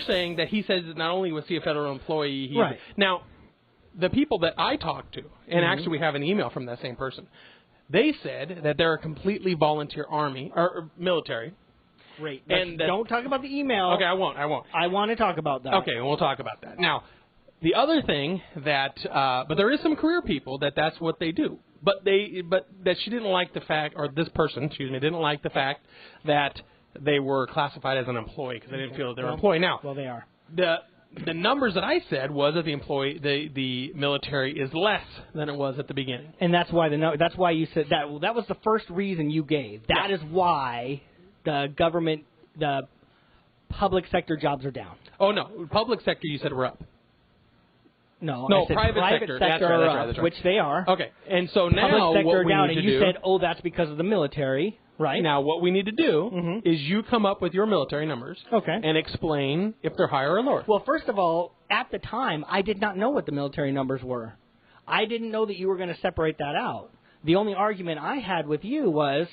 saying that he says that not only was he a federal employee, Right. Now, the people that I talked to, and actually we have an email from that same person, they said that they're a completely volunteer army or military. Great. And Don't talk about the email. Okay, I won't. I want to talk about that. Okay, we'll talk about that. Now, the other thing that, but there is some career people that's what they do. But that she didn't like the fact, or this person, didn't like the fact that they were classified as an employee because they didn't feel that they were an employee. Now, well, they are. The numbers that I said was that the military is less than it was at the beginning, and that's why that's why you said that. Well, that was the first reason you gave. That is why the government, the public sector jobs are down. Oh no, public sector you said were up. No, I said private sector that's right. which they are. Okay, and so now public sector what we down, need and to you do, said, "Oh, that's because of the military." Right. Now, what we need to do is you come up with your military numbers and explain if they're higher or lower. Well, first of all, at the time, I did not know what the military numbers were. I didn't know that you were going to separate that out. The only argument I had with you was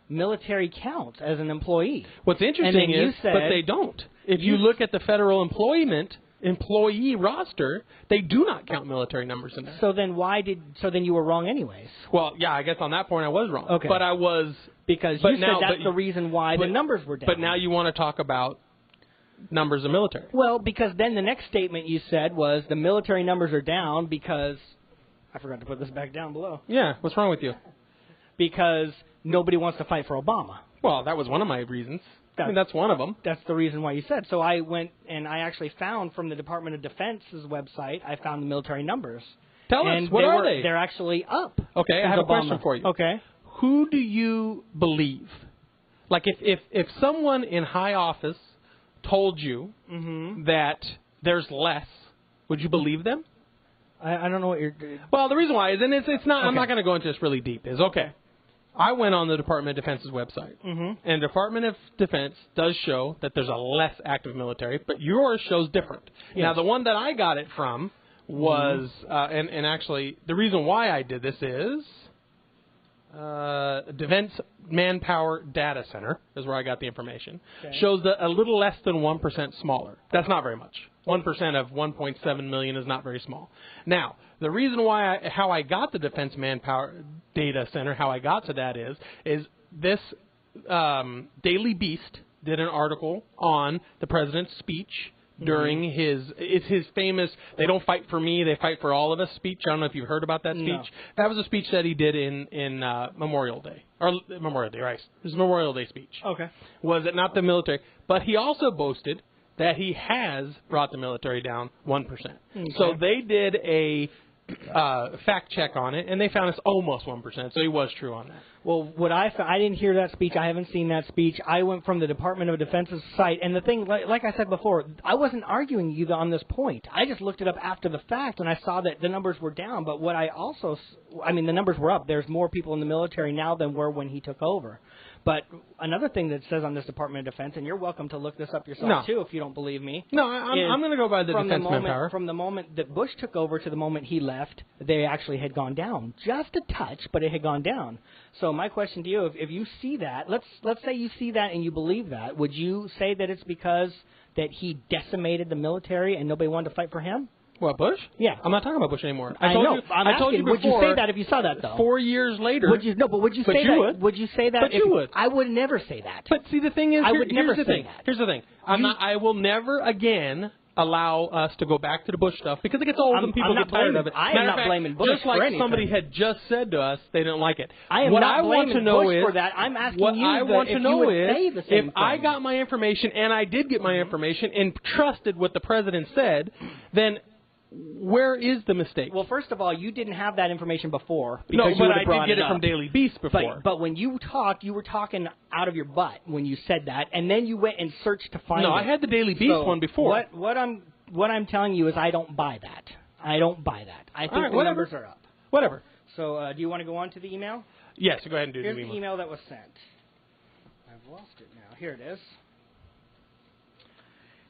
military counts as an employee. What's interesting is, but they don't. If you look at the federal employee roster, they do not count military numbers in there. So then you were wrong anyways. Well, yeah, I guess on that point I was wrong. Okay. But I was because you said that's the reason why the numbers were down. But now you want to talk about numbers of military. Well, because then the next statement you said was the military numbers are down because I forgot to put this back down below. Yeah, what's wrong with you? Because nobody wants to fight for Obama. Well, that was one of my reasons. That's one of them. That's the reason why you said. So I went and I actually found from the Department of Defense's website, I found the military numbers. Tell us, what are they? They're actually up. Okay, I have a question for you. Okay. Who do you believe? Like if someone in high office told you that there's less, would you believe them? I don't know what you're... Well, the reason why is, and it's not, I'm not going to go into this really deep, is, I went on the Department of Defense's website, and the Department of Defense does show that there's a less active military, but yours shows different. Yes. Now, the one that I got it from was, and actually, the reason why I did this is Defense Manpower Data Center is where I got the information. Okay. Shows that a little less than 1% smaller. That's not very much. 1% of 1.7 million is not very small. Now, the reason why how I got the Defense Manpower Data Center, how I got to that is this Daily Beast did an article on the president's speech during his famous "They don't fight for me, they fight for all of us" speech. I don't know if you've heard about that speech. No. That was a speech that he did in Memorial Day. Or Memorial Day, right. It was a Memorial Day speech. Okay. Was it not the military? But he also boasted that he has brought the military down 1%. Okay. So they did a fact check on it, and they found it's almost 1%. So he was true on that. Well, I didn't hear that speech. I haven't seen that speech. I went from the Department of Defense's site, and the thing, like I said before, I wasn't arguing you on this point. I just looked it up after the fact, and I saw that the numbers were down. But what the numbers were up. There's more people in the military now than were when he took over. But another thing that says on this Department of Defense, and you're welcome to look this up yourself too if you don't believe me. No, I'm going to go by the Defense Manpower. From the moment that Bush took over to the moment he left, they actually had gone down. Just a touch, but it had gone down. So my question to you, if you see that, let's say you see that and you believe that, would you say that it's because that he decimated the military and nobody wanted to fight for him? What, Bush? Yeah. I'm not talking about Bush anymore. I know. I told you before. Would you say that if you saw that, though? 4 years later. Would you say that? Would you say that? But you would. I would never say that. But see, the thing is, I would never say that. Here's the thing. I will never again allow us to go back to the Bush stuff because it gets old and people get tired of it. I am not blaming Bush just like for anything. Somebody had just said to us they didn't like it. I am not blaming Bush for that. I'm asking you if I got my information, and I did get my information, and trusted what the president said, then where is the mistake? Well, first of all, you didn't have that information before. Because no, but I did get it from Daily Beast before. But when you talked, you were talking out of your butt when you said that, and then you went and searced to find it. No, I had the Daily Beast one before. What I'm telling you is I don't buy that. I don't buy that. I think the numbers are up. Whatever. So do you want to go on to the email? Yes, go ahead and do Here's the email. Here's the email that was sent. I've lost it now. Here it is.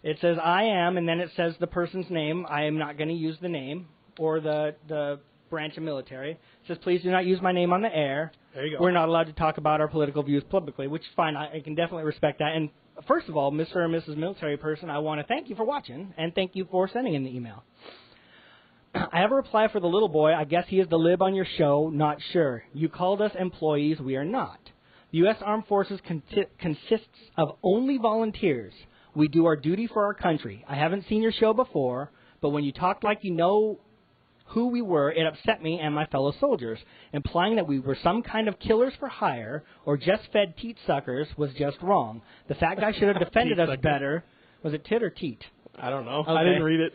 It says, I am, and then it says the person's name. I am not going to use the name or the branch of military. It says, please do not use my name on the air. There you go. We're not allowed to talk about our political views publicly, which is fine. I can definitely respect that. And first of all, Mr. or Mrs. Military Person, I want to thank you for watching, and thank you for sending in the email. I have a reply for the little boy. I guess he is the lib on your show. Not sure. You called us employees. We are not. The U.S. Armed Forces consists of only volunteers. We do our duty for our country. I haven't seen your show before, but when you talked like you know who we were, it upset me and my fellow soldiers. Implying that we were some kind of killers for hire or just fed teat suckers was just wrong. The fat guy should have defended us better. Was it tit or teat? I don't know. Okay. I didn't read it.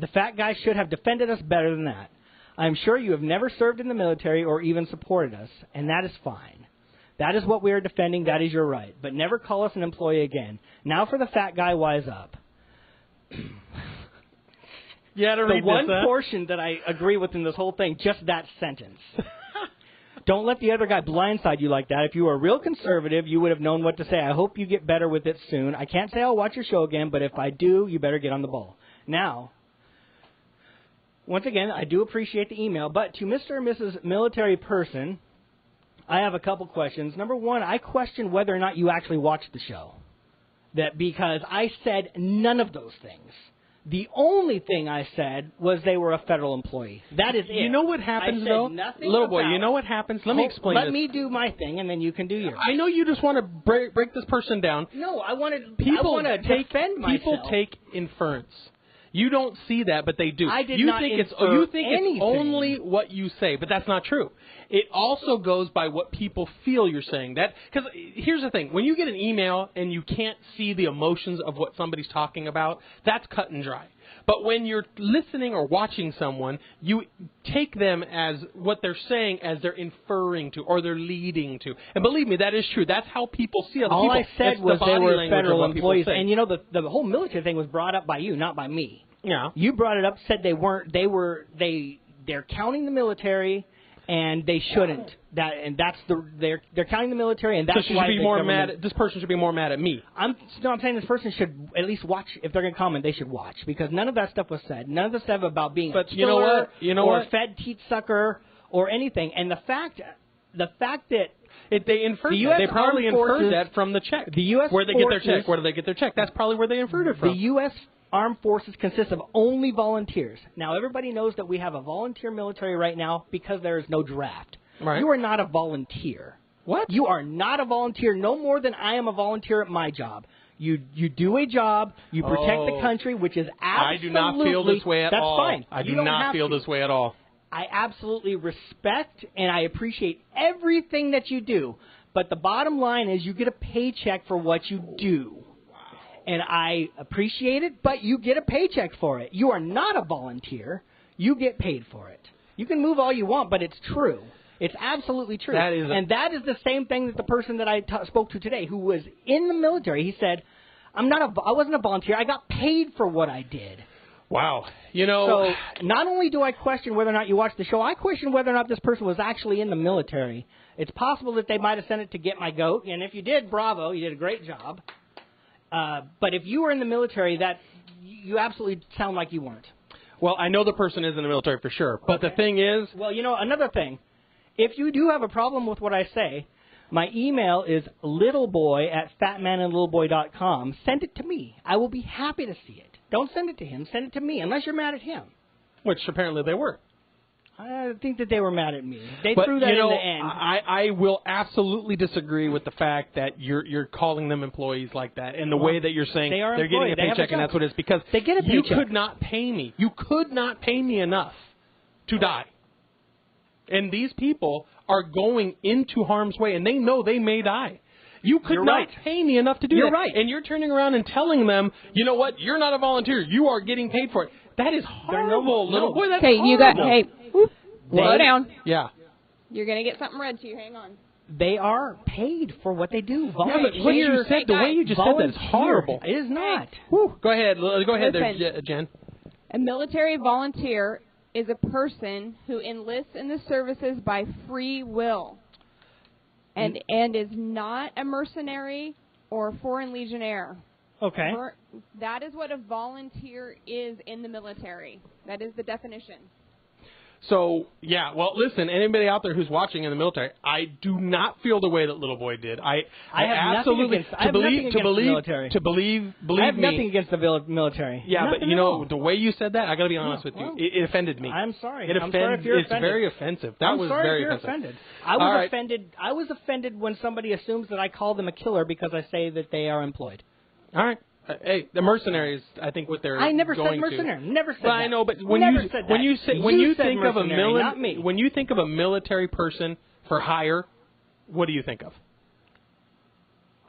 The fat guy should have defended us better than that. I'm sure you have never served in the military or even supported us, and that is fine. That is what we are defending. That is your right. But never call us an employee again. Now for the fat guy, wise up. Yeah, to read the one this, portion that I agree with in this whole thing, just that sentence. Don't let the other guy blindside you like that. If you were a real conservative, you would have known what to say. I hope you get better with it soon. I can't say I'll watch your show again, but if I do, you better get on the ball. Now, once again, I do appreciate the email, but to Mr. or Mrs. Military Person, I have a couple questions. Number one, I question whether or not you actually watched the show. That because I said none of those things. The only thing I said was they were a federal employee. That is it. You know what happens, though? Little boy, you know what happens? Let me explain this. Let me do my thing, and then you can do yours. I know you just want to break this person down. No, I want to defend myself. People take inference. You don't see that, but they do. I did you not think infer You think anything. It's only what you say, but that's not true. It also goes by what people feel you're saying. Because here's the thing. When you get an email and you can't see the emotions of what somebody's talking about, that's cut and dry. But when you're listening or watching someone, you take them as what they're saying as they're inferring to or they're leading to. And believe me, that is true. That's how people see other people. All I said was they were federal employees. And you know, the whole military thing was brought up by you, not by me. Yeah. You brought it up, said they weren't. They're counting the mililitary, and they shouldn't. They're counting the military, and that's why this person should be more mad at me. I'm saying this person should at least watch. If they're going to comment, they should watch, because none of that stuff was said. None of the stuff about being a killer or fed teat sucker or anything. And the fact that they inferred that. They probably inferred that from the check. The U.S. Where they get their check? Where do they get their check? That's probably where they inferred it from. The U.S. Armed Forces consists of only volunteers. Now, everybody knows that we have a volunteer military right now because there is no draft. Right. You are not a volunteer. What? You are not a volunteer no more than I am a volunteer at my job. You do a job. You protect the country, which is absolutely... I do not feel this way at all. That's fine. I do not feel this way at all. I absolutely respect and I appreciate everything that you do. But the bottom line is you get a paycheck for what you do. And I appreciate it, but you get a paycheck for it. You are not a volunteer. You get paid for it. You can move all you want, but it's true. It's absolutely true. That is the same thing that the person that I spoke to today, who was in the military, he said, I wasn't a volunteer. I got paid for what I did. Wow. So not only do I question whether or not you watched the show, I question whether or not this person was actually in the military. It's possible that they might have sent it to get my goat, and if you did, bravo, you did a great job. But if you were in the military, you absolutely sound like you weren't. Well, I know the person is in the military for sure. But the thing is... Well, another thing. If you do have a problem with what I say, my email is littleboy@phatmanandlittleboy.com. Send it to me. I will be happy to see it. Don't send it to him. Send it to me, unless you're mad at him. Which apparently they were. I think that they were mad at me. They threw that in the end. I will absolutely disagree with the fact that you're calling them employees like that, and the way that you're saying they're getting a paycheck, and that's what it is. Because they get a paycheck. You could not pay me. You could not pay me enough to die. And these people are going into harm's way, and they know they may die. You could not pay me enough to do that. You're right. And you're turning around and telling them, you know what, you're not a volunteer. You are getting paid for it. That is horrible, little boy. That's horrible. Slow down. Yeah. You're going to get something read to you. Hang on. They are paid for what they do. Yeah, but what you said, the way you just said that is horrible. It is not. Go ahead. Go ahead there, Jen. A military volunteer is a person who enlists in the services by free will and is not a mercenary or a foreign legionnaire. Okay. That is what a volunteer is in the military. That is the definition. So, yeah, well, listen, anybody out there who's watching in the military, I do not feel the way that Little Boy did. I have absolutely nothing against the military. believe I have me. nothing against the military. Yeah, nothing but you know the way you said that, I got to be honest with well, you. It offended me. I'm sorry. I'm sorry if you're it's offended. very offensive. That I'm was sorry very if you're offensive. offended. I was offended when somebody assumes that I call them a killer because I say that they are employed. All right. Hey, the mercenaries, I think what they're I never going said mercenary. to. Never said well, that. I know, but when you think of a not me. when you think of a military person for hire, what do you think of?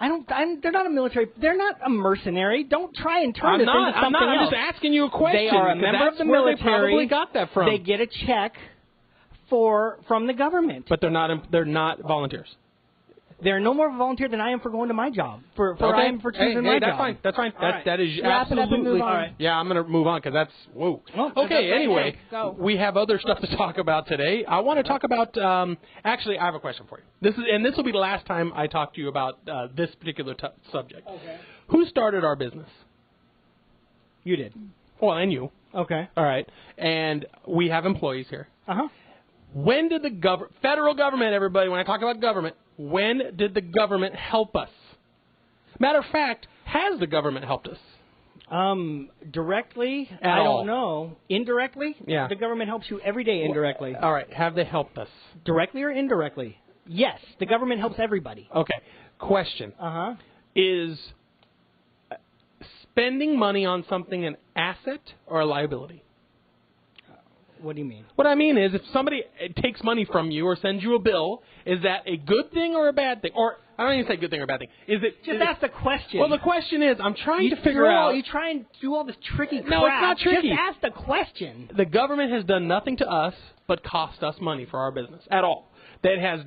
They're not a military. They're not a mercenary. Don't try and turn this into something else. I'm just asking you a question. They are a member of the They military. probably got that from. They get a check from the government. But they're not volunteers. They're no more volunteer than I am for going to my job. I am for choosing my that's job. Fine. That's fine. That is Wrap it up and move on. All right. Yeah, I'm going to move on because that's whoa. Well, okay. Anyway, go. We have other stuff to talk about today. I want to talk about. Actually, I have a question for you. This will be the last time I talk to you about this particular subject. Okay. Who started our business? You did. Well, and you. Okay. All right. And we have employees here. Uh-huh. When did the federal government, everybody, when I talk about government, when did the government help us? Matter of fact, has the government helped us? Directly, I don't know. Indirectly? Yeah. The government helps you every day indirectly. All right. Have they helped us? Directly or indirectly? Yes. The government helps everybody. Okay. Question. Uh-huh. Is spending money on something an asset or a liability? What do you mean? What I mean is if somebody takes money from you or sends you a bill, is that a good thing or a bad thing? Or I don't even say good thing or bad thing. Is it just ask the question? Well, the question is, I'm trying to figure out. You try and do all this tricky crap. No, it's not tricky. Just ask the question. The government has done nothing to us but cost us money for our business at all. That has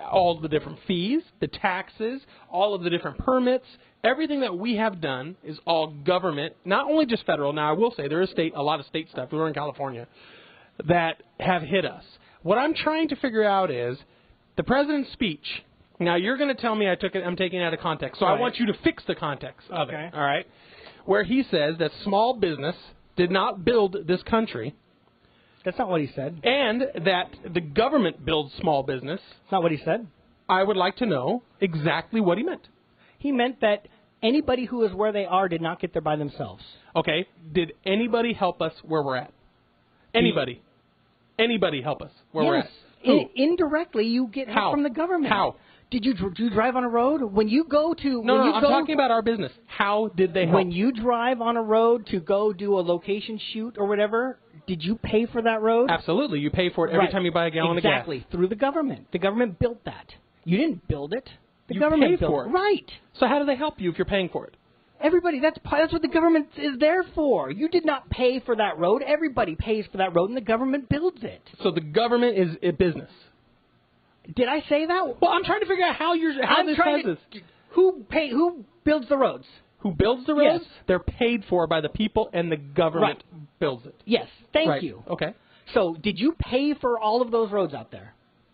all the different fees, the taxes, all of the different permits. Everything that we have done is all government, not only just federal. Now, I will say there is a lot of state stuff. We were in California that have hit us. What I'm trying to figure out is the president's speech. Now, you're going to tell me I'm taking it out of context, so right. I want you to fix the context of okay. it. All right, where he says that small business did not build this country. That's not what he said. And that the government builds small business. That's not what he said. I would like to know exactly what he meant. He meant that anybody who is where they are did not get there by themselves. Okay. Did anybody help us where we're at? Anybody? Anybody help us where we're at? Who? Indirectly, you get help from the government. How? Did you drive on a road? When you go to... No, I'm talking about our business. How did they help? When you drive on a road to go do a location shoot or whatever, did you pay for that road? Absolutely. You pay for it every time you buy a gallon of gas. Exactly. Through the government. The government built that. You didn't build it. The you government paid built for it. Right. So how do they help you if you're paying for it? Everybody, that's what the government is there for. You did not pay for that road. Everybody pays for that road, and the government builds it. So the government is a business. Did I say that? Well, I'm trying to figure out how this does this. Who builds the roads? Who builds the roads? Yes. They're paid for by the people, and the government builds it. Yes. Thank you. Okay. So did you pay for all of those roads out there?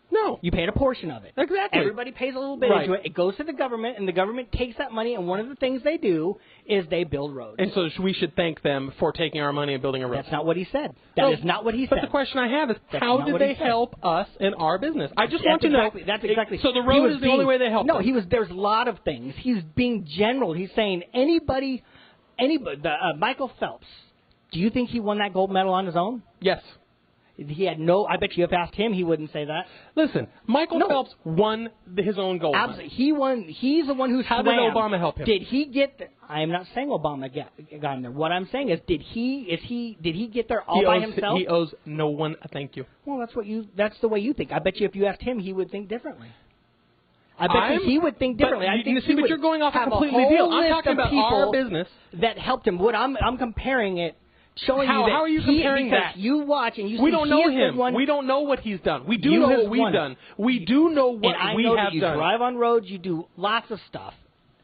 No. You paid a portion of it. Exactly. Everybody pays a little bit into it. It goes to the government, and the government takes that money, and one of the things they do is they build roads. And so we should thank them for taking our money and building a road. That's not what he said. That is not what he said. But the question I have is, how did they help us in our business? I just want to know. That's exactly. So the road is the only way they help us. No, there's a lot of things. He's being general. He's saying anybody, Michael Phelps, do you think he won that gold medal on his own? Yes. He had I bet you if asked him, he wouldn't say that. Listen, Michael Phelps won his own gold medal. He won. He's the one who How did Obama help him? Did he get I am not saying Obama got him there. What I'm saying is, did he get there all by himself? He owes no one a thank you. Well, that's the way you think. I bet you if you asked him, he would think differently. I bet you he would think differently. But you're going off a completely deal. I'm talking about our business that helped him. What I'm comparing it. Showing how you that are you comparing that? You watch and you see we don't know him. One, we don't know what he's done. We do know what we've done. We do know what we have done. You drive on roads. You do lots of stuff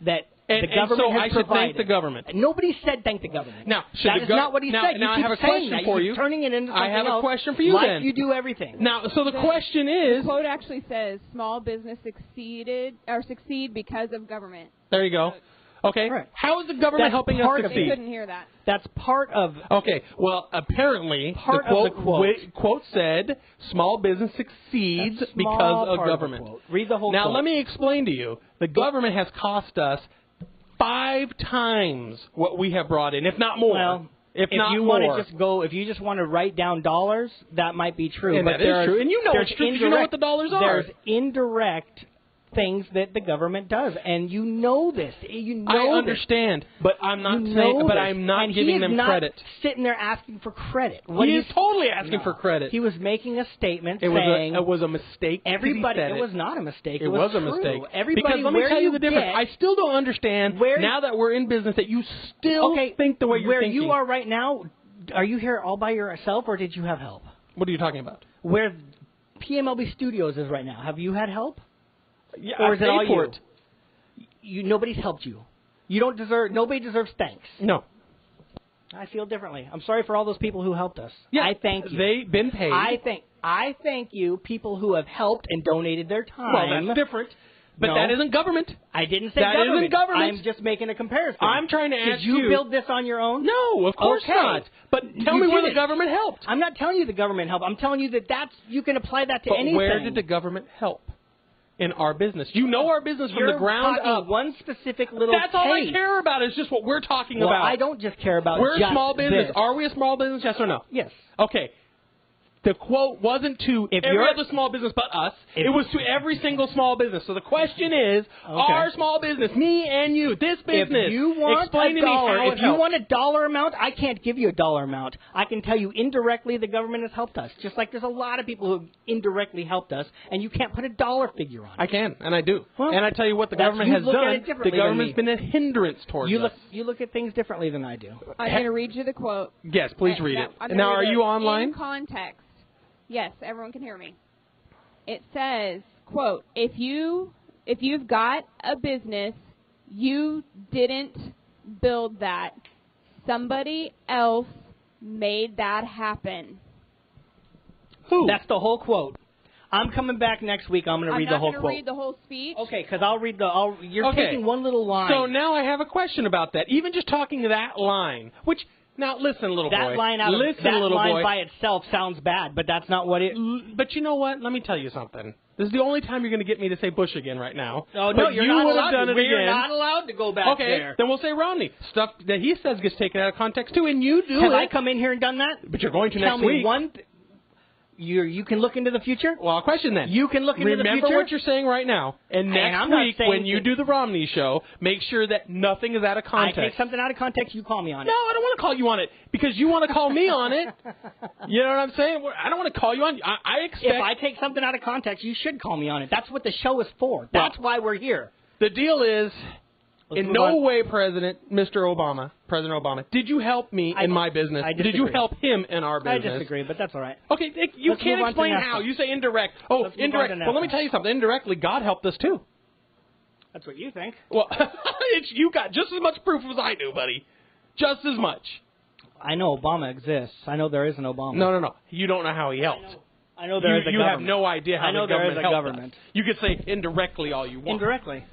that the government so has I should provided. Thank the government. Nobody said thank the government. Now, that is not what he said. Now I have a question for you. Turning it into something I have else, a question for you like then. You do everything. Now, so the question is. The quote actually says, "Small business succeed because of government." There you go. Okay? Right. How is the government helping us part of succeed? They couldn't hear that. That's part of. Okay, well, apparently, Part of the quote said, small business succeeds because of government. Read the whole Now, quote. let me explain to you. The government has cost us 5 times what we have brought in, if not more. Well, if you not want more. to just go, if you just want to write down dollars, that might be true. And but that is true. And you know it's true because you know what the dollars are. There's indirect things that the government does, and you know this. You know I understand, but I'm not saying. But I'm not giving them credit. Sitting there asking for credit. He is totally asking for credit. He was making a statement saying it was a mistake. Everybody, it was not a mistake. It was a true. mistake. Everybody, because let me tell you the difference. I still don't understand now that we're in business that you still think the way you're thinking. Where you are right now, are you here all by yourself, or did you have help? What are you talking about? Where PMLB Studios is right now, have you had help? Yeah, or is it all you? Nobody's helped you. You don't deserve. Nobody deserves thanks. No. I feel differently. I'm sorry for all those people who helped us. Yeah, I thank you. They've been paid. I thank you, people who have helped and donated their time. Well, that's different. But that isn't government. I didn't say that government. Isn't government. I'm just making a comparison. I'm trying to ask you. Did you build this on your own? No, of course not. But tell me where the government helped. I'm not telling you the government helped. I'm telling you that you can apply that to anything. But where did the government help? In our business. You know our business from the ground up. One specific little That's all I care about is just what we're talking about. I don't just care about we're just a small business. This. Are we a small business? Yes or no? Yes. Okay. The quote wasn't to every other small business but us. It was to every single small business. So the question is, our small business, me and you, this business, if you want explain to me how if you want a dollar amount, I can't give you a dollar amount. I can tell you indirectly the government has helped us. Just like there's a lot of people who indirectly helped us, and you can't put a dollar figure on it. I can, and I do. Well, and I tell you what the government has done. The government's been a hindrance towards us. You look at things differently than I do. I'm going to read you the quote. Yes, please read it. Now, are you online? In context. Yes, everyone can hear me. It says, quote, if you've got a business, you didn't build that. Somebody else made that happen. Who? That's the whole quote. I'm coming back next week. I'm going to read the whole quote. I'm not going to read the whole speech. Okay, because you're taking one little line. So now I have a question about that. Even just talking that line, which... Now, listen, little boy. That line by itself sounds bad, but that's not what it... But you know what? Let me tell you something. This is the only time you're going to get me to say Bush again right now. Oh, no, you're not allowed to. We're not allowed to go back there. Okay, then we'll say Romney. Stuff that he says gets taken out of context, too, and you do Have I come in here and done that? But you're going to Tell next week. Me one... You can look into the future? Well, a question then. You can look into the future? Remember what you're saying right now. And next week, when you do the Romney show, make sure that nothing is out of context. I take something out of context, you call me on it. No, I don't want to call you on it. Because you want to call me on it. You know what I'm saying? I don't want to call you on it. I expect... If I take something out of context, you should call me on it. That's what the show is for. That's why we're here. The deal is... In no way, President Obama, did you help me in my business? Did you help him in our business? I disagree, but that's all right. Okay, you can't explain how. You say indirect. Oh, indirect. Well, let me tell you something. Indirectly, God helped us too. That's what you think. Well, you got just as much proof as I do, buddy. Just as much. I know Obama exists. I know there is an Obama. No. You don't know how he helped. I know there is a government. You have no idea how the government helped. I know there is a government. You could say indirectly all you want. Indirectly.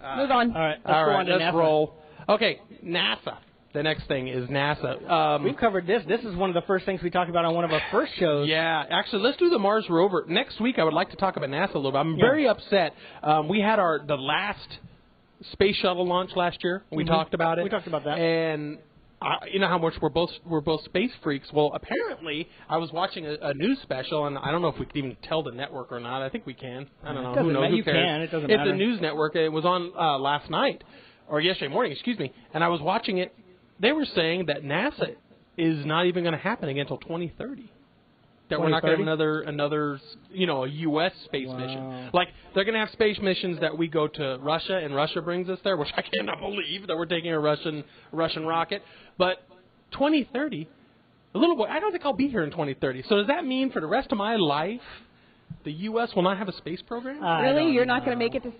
Move on. All right, let's roll. Okay, NASA. The next thing is NASA. We've covered this. This is one of the first things we talked about on one of our first shows. Yeah, actually, let's do the Mars Rover. Next week, I would like to talk about NASA a little bit. I'm very upset. We had the last space shuttle launch last year. We talked about it. We talked about that. And you know how much we're both space freaks. Well, apparently, I was watching a news special, and I don't know if we can even tell the network or not. I think we can. I don't know. Who knows? You can. It doesn't matter. It's a news network. It was on last night, or yesterday morning, excuse me. And I was watching it. They were saying that NASA is not even going to happen again until 2030. That we're not going to have another a U.S. space mission. Like, they're going to have space missions that we go to Russia, and Russia brings us there, which I cannot believe that we're taking a Russian rocket. But 2030, a little boy, I don't think I'll be here in 2030. So does that mean for the rest of my life, the U.S. will not have a space program? Really? You're not going to make it to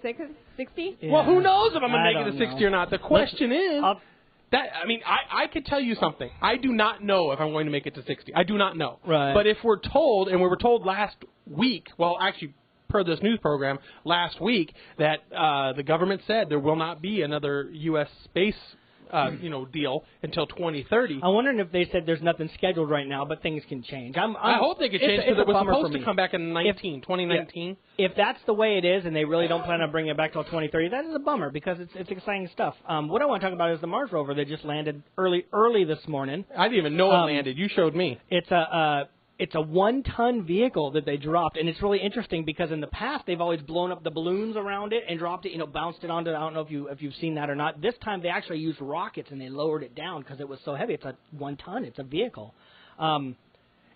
60? Yeah. Well, who knows if I'm going to make it to 60 or not? The question is... I could tell you something. I do not know if I'm going to make it to 60. I do not know. Right. But if we're told, and we were told last week, well, actually per this news program last week that the government said there will not be another U.S. space deal until 2030. I'm wondering if they said there's nothing scheduled right now, but things can change. I hope they can change because it was supposed to come back in 2019. If that's the way it is and they really don't plan on bringing it back till 2030, that is a bummer because it's exciting stuff. What I want to talk about is the Mars Rover that just landed early this morning. I didn't even know it landed. You showed me. It's a 1-ton vehicle that they dropped, and it's really interesting because in the past they've always blown up the balloons around it and dropped it, bounced it onto. I don't know if you've seen that or not. This time they actually used rockets and they lowered it down because it was so heavy. It's a 1-ton. It's a vehicle, and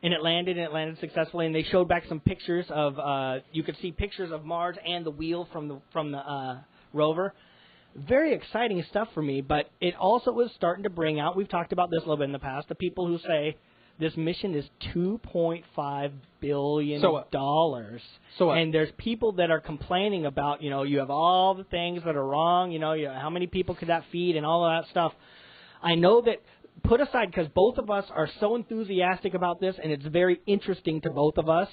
it landed successfully. And they showed back some pictures of. You could see pictures of Mars and the wheel from the rover. Very exciting stuff for me, but it also was starting to bring out. We've talked about this a little bit in the past. The people who say this mission is $2.5 billion. So what? So what? And there's people that are complaining about, you have all the things that are wrong, how many people could that feed and all of that stuff. I know that, put aside, because both of us are so enthusiastic about this, and it's very interesting to both of us,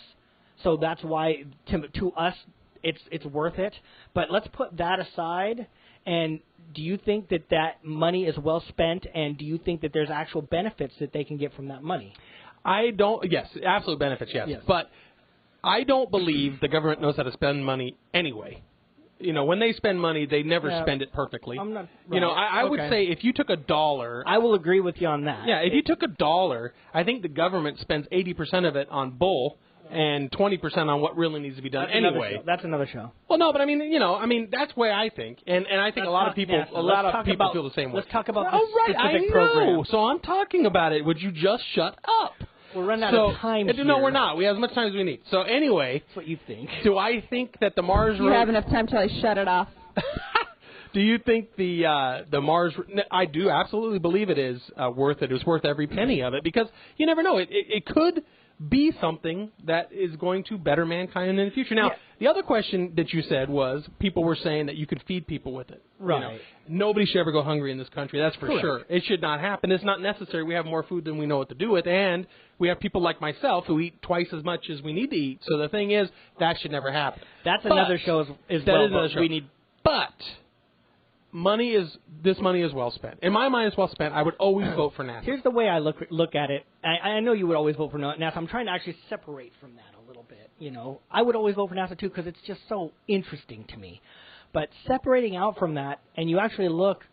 so that's why, to us, it's worth it. But let's put that aside. And do you think that money is well spent, and do you think that there's actual benefits that they can get from that money? I don't. Yes, absolute benefits, yes. But I don't believe the government knows how to spend money anyway. When they spend money, they never spend it perfectly. I'm not. Right. I would say if you took $1. I will agree with you on that. Yeah, if you took $1, I think the government spends 80% of it on bull and 20% on what really needs to be done anyway. That's another show. Well, no, but I mean, that's the way I think, and I think a lot of people feel the same way. Let's talk about this specific program. So I'm talking about it. Would you just shut up? We're running out of time here. No, we're not. We have as much time as we need. So anyway, that's what you think. Do I think that the Mars Rover... You have enough time till I shut it off. Do you think the Mars... I do absolutely believe it is worth it. It's worth every penny of it because you never know. It could be something that is going to better mankind in the future. Now, the other question that you said was people were saying that you could feed people with it. Right. Nobody should ever go hungry in this country. That's for sure. It should not happen. It's not necessary. We have more food than we know what to do with, and we have people like myself who eat twice as much as we need to eat. So the thing is, that should never happen. That's another show as well. But money is well spent. In my mind, it's well spent. I would always vote for NASA. Here's the way I look at it. I know you would always vote for NASA. I'm trying to actually separate from that a little bit. I would always vote for NASA too because it's just so interesting to me. But separating out from that, and you actually look,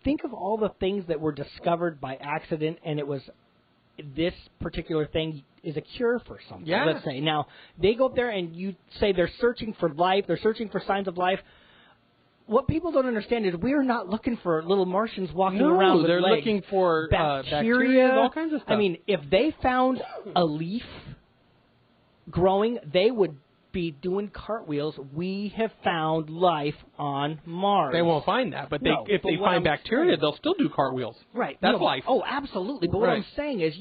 think of all the things that were discovered by accident, and it was this particular thing is a cure for something. Yeah. Let's say now they go up there and you say they're searching for life. They're searching for signs of life. What people don't understand is we are not looking for little Martians walking around with they're legs. Looking for bacteria, all kinds of stuff. If they found a leaf growing, they would be doing cartwheels. We have found life on Mars. They won't find that, but if they find bacteria, they'll still do cartwheels. Right. That's life. Oh, absolutely. But what I'm saying is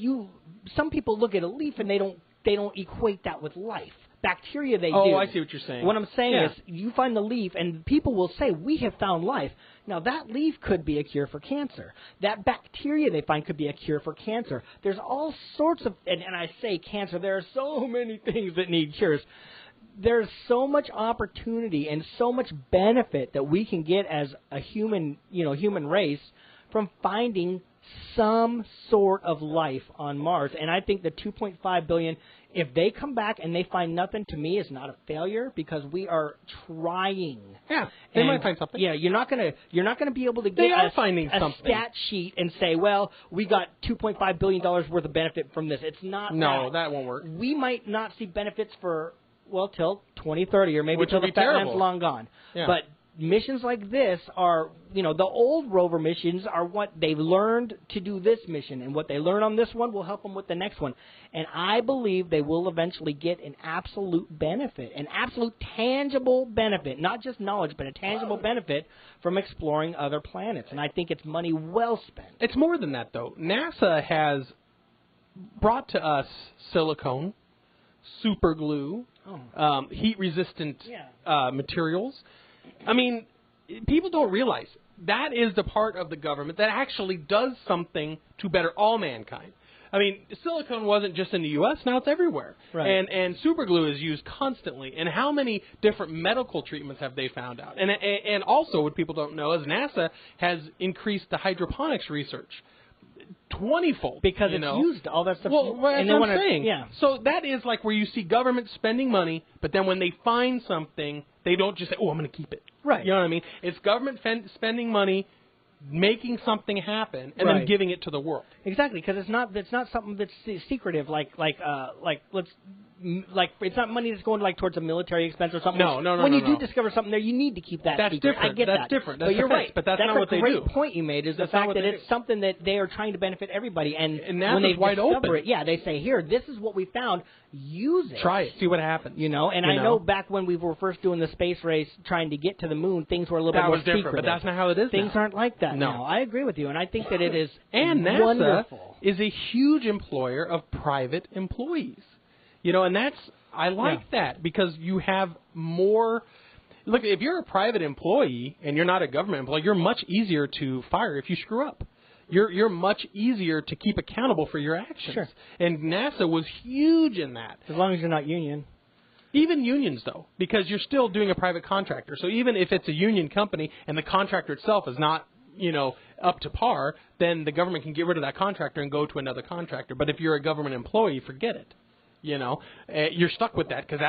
some people look at a leaf and they don't equate that with life. Bacteria, they do. Oh, I see what you're saying. What I'm saying is you find the leaf, and people will say, we have found life. Now, that leaf could be a cure for cancer. That bacteria they find could be a cure for cancer. There's all sorts of, and I say cancer, there are so many things that need cures. There's so much opportunity and so much benefit that we can get as a human race from finding some sort of life on Mars. And I think the $2.5 billion, if they come back and they find nothing, to me is not a failure because we are trying. Yeah, they might find something. Yeah, you're not gonna be able to get a stat sheet and say, well, we got $2.5 billion worth of benefit from this. It's not. No, that won't work. We might not see benefits for till 2030 or maybe till the Phatman's long gone. Yeah. But missions like this are, the old rover missions are what they've learned to do this mission, and what they learn on this one will help them with the next one. And I believe they will eventually get an absolute benefit, an absolute tangible benefit, not just knowledge, but a tangible benefit from exploring other planets. And I think it's money well spent. It's more than that, though. NASA has brought to us silicone, super glue, heat-resistant materials. People don't realize that is the part of the government that actually does something to better all mankind. I mean, silicone wasn't just in the U.S. Now it's everywhere. Right. And super glue is used constantly. And how many different medical treatments have they found out? And also, what people don't know is NASA has increased the hydroponics research 20-fold. Because it's used, all that stuff. Well, that's what I'm saying. Yeah. So that is like where you see government spending money, but then when they find something, they don't just say, oh, I'm going to keep it. Right. You know what I mean? It's government spending money, making something happen, and then giving it to the world. Exactly, because it's not something that's secretive, like it's not money that's going towards a military expense or something. No. When you do discover something there, you need to keep that That's secret. different. I get that's that. different. But you're right. But that's not what they do. That's a great point you made. Is That's the not fact what that they it's do. something that they are trying to benefit everybody, and NASA's when they wide discover open. it, they say, here, this is what we found. Use it. Try it. See what happens. And I know back when we were first doing the space race, trying to get to the moon, things were a little bit more different, secretive. but that's not how it is. Things now. aren't like that No. now. I agree with you, and I think that it is And NASA wonderful. is a huge employer of private employees. And I like that because you have more. Look, if you're a private employee and you're not a government employee, you're much easier to fire if you screw up. You're much easier to keep accountable for your actions. Sure. And NASA was huge in that. As long as you're not union. Even unions, though, because you're still doing a private contractor. So even if it's a union company and the contractor itself is not, up to par, then the government can get rid of that contractor and go to another contractor. But if you're a government employee, forget it. You're stuck with that because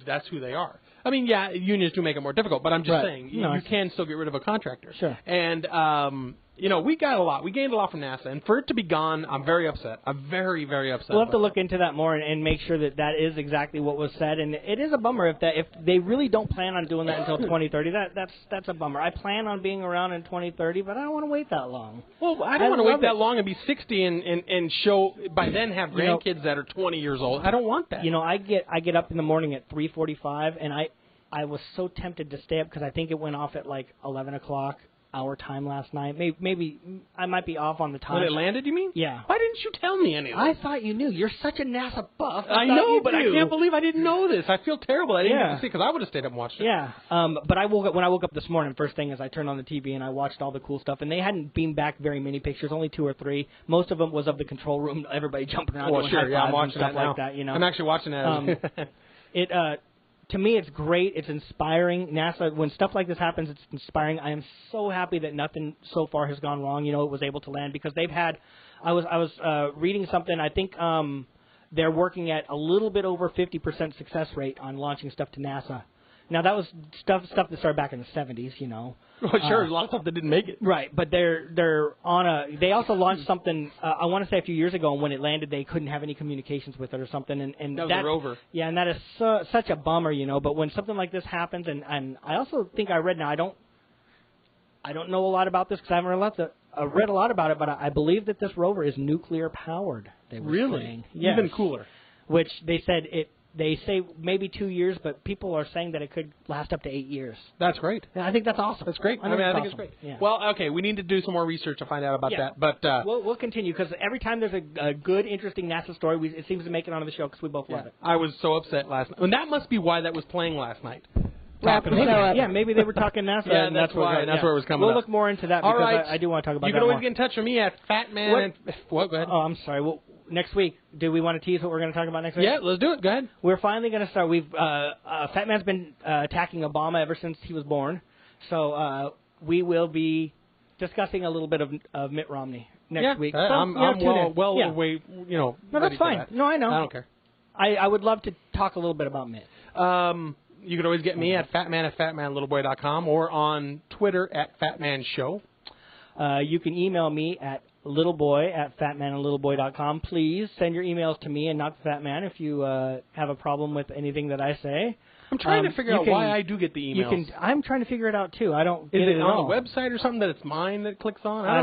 that's who they are. I mean, yeah, unions do make it more difficult, but I'm just saying you can still get rid of a contractor. Sure. And we got a lot. We gained a lot from NASA, and for it to be gone, I'm very upset. I'm very, very upset. We'll have to look into that more and make sure that is exactly what was said. And it is a bummer if they really don't plan on doing that until 2030. That's a bummer. I plan on being around in 2030, but I don't want to wait that long. Well, I don't want to wait that long and be 60 and show by then have grandkids that are 20 years old. I don't want that. I get up in the morning at 3:45, and I was so tempted to stay up because I think it went off at like 11 o'clock. Our time last night. Maybe I might be off on the time. When it landed, you mean? Yeah. Why didn't you tell me any of this? I thought you knew. You're such a NASA buff. I know, but I can't believe I didn't know this. I feel terrible. I didn't get to see because I would have stayed up and watched it. Yeah. But when I woke up this morning, first thing is I turned on the TV and I watched all the cool stuff. And they hadn't beamed back very many pictures, only 2 or 3. Most of them was of the control room, everybody jumping around doing high fives and stuff like that. I'm actually watching that. To me, it's great. It's inspiring. NASA, when stuff like this happens, it's inspiring. I am so happy that nothing so far has gone wrong. It was able to land because they've had. I was reading something. I think they're working at a little bit over 50% success rate on launching stuff to NASA. Now that was stuff that started back in the 70s. Well, sure, a lot of stuff that didn't make it. Right, but they're on a. They also launched something. I want to say a few years ago, and when it landed, they couldn't have any communications with it or something. And that was a rover. Yeah, and that is such a bummer, But when something like this happens, and I also think I read now. I don't know a lot about this because I haven't read a lot about it, but I believe that this rover is nuclear powered. They were saying. Yes. Even cooler. Which they said it. They say maybe 2 years, but people are saying that it could last up to 8 years. That's great. Yeah, I think that's awesome. That's great. I think it's great. Yeah. Well, okay, we need to do some more research to find out about that. But we'll continue because every time there's a good, interesting NASA story, it seems to make it onto the show because we both love it. I was so upset last night. And that must be why that was playing last night. Maybe they were talking NASA. Yeah, and that's why. That's where it was coming We'll up. look more into that because All right. I do want to talk about that. You can always get in touch with me at Phatman. What? Go ahead. Oh, I'm sorry. Well, next week, do we want to tease what we're going to talk about next week? Yeah, let's do it. Go ahead. We're finally going to start. Phatman's been attacking Obama ever since he was born, so we will be discussing a little bit of Mitt Romney next week. So, I'm way. No, that's fine. That. No, I know. I don't care. I would love to talk a little bit about Mitt. You can always get me at Phatman@PhatmanLittleboy.com or on Twitter at PhatmanShow. You can email me at littleboy@phatmanandlittleboy.com. Please send your emails to me and not to Phatman if you have a problem with anything that I say. I'm trying to figure out why I do get the emails. I'm trying to figure it out too. I don't. Is it on a website or something that it's mine that clicks on? I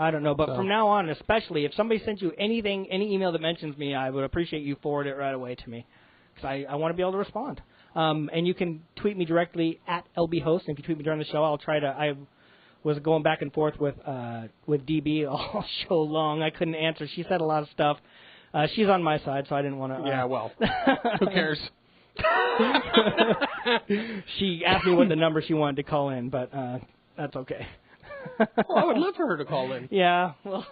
don't know. But from now on, especially if somebody sends you any email that mentions me, I would appreciate you forward it right away to me because I want to be able to respond. And you can tweet me directly at LBHost. And if you tweet me during the show, I'll try to. I was going back and forth with DB all show long. I couldn't answer. She said a lot of stuff. She's on my side, so I didn't want to. Yeah, well, who cares? She asked me what the number she wanted to call in, but that's okay. Well, I would love for her to call in. Yeah, well,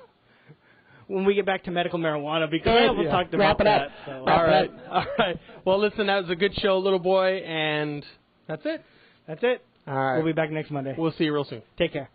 when we get back to medical marijuana, because I haven't talked about that. So. All right. Well, listen, that was a good show, little boy, and that's it. That's it. All right. We'll be back next Monday. We'll see you real soon. Take care.